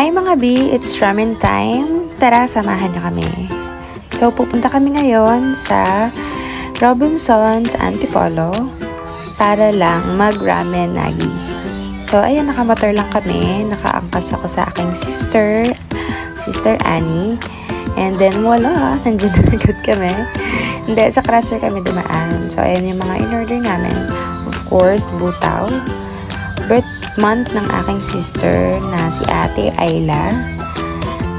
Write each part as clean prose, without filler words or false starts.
Hi mga B, it's ramen time. Tara, samahan niyo kami. So, pupunta kami ngayon sa Robinson's Antipolo para lang mag-ramen nagi. So, ayan, nakamotor lang kami. Nakaangkas ako sa aking sister Annie. And then, wala, nandiyan na agad kami. Hindi, sa crusher kami dumaan. So, ayan yung mga in-order namin. Of course, butaw. Birth month ng aking sister na si Ate Ayla.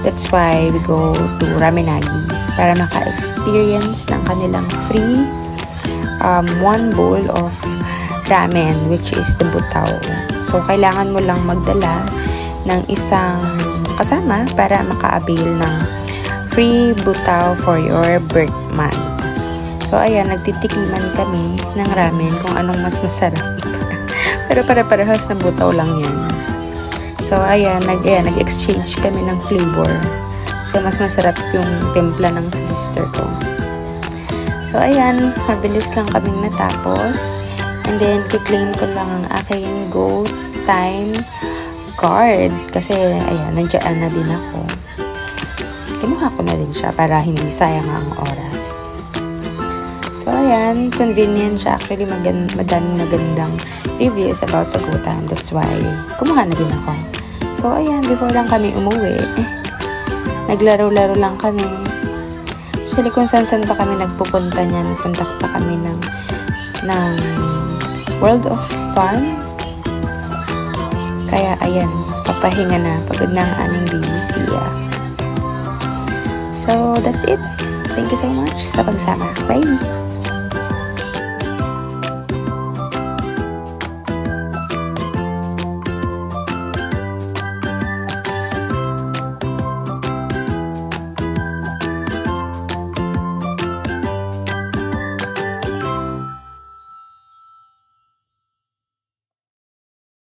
That's why we go to Ramenagi para maka-experience ng kanilang free one bowl of ramen, which is the butaw. So, kailangan mo lang magdala ng isang kasama para maka-avail ng free butaw for your birth month. So, ayan, nagtitikiman kami ng ramen kung anong mas masarap. Pero para-parehas na butaw lang yan. So, ayan, nag-exchange kami ng flavor. So, mas masarap yung timpla ng sister ko. So, ayan, mabilis lang kaming natapos. And then, kiklaim ko lang ang aking go time card. Kasi, ayan, nandiyan na din ako. Kinuha ko na din siya para hindi sayang ang oras. So, ayan, convenient siya. Actually, madaming magandang reviews about sa GoTime. That's why, kumuha na din ako. So, ayan, before lang kami umuwi, naglaro-laro lang kami. Actually, kung saan pa kami nagpupunta niyan, punta pa kami ng World of Fun. Kaya, ayan, papahinga na. Pagod na ang aming baby siya. So, that's it. Thank you so much sa pagsama. Bye!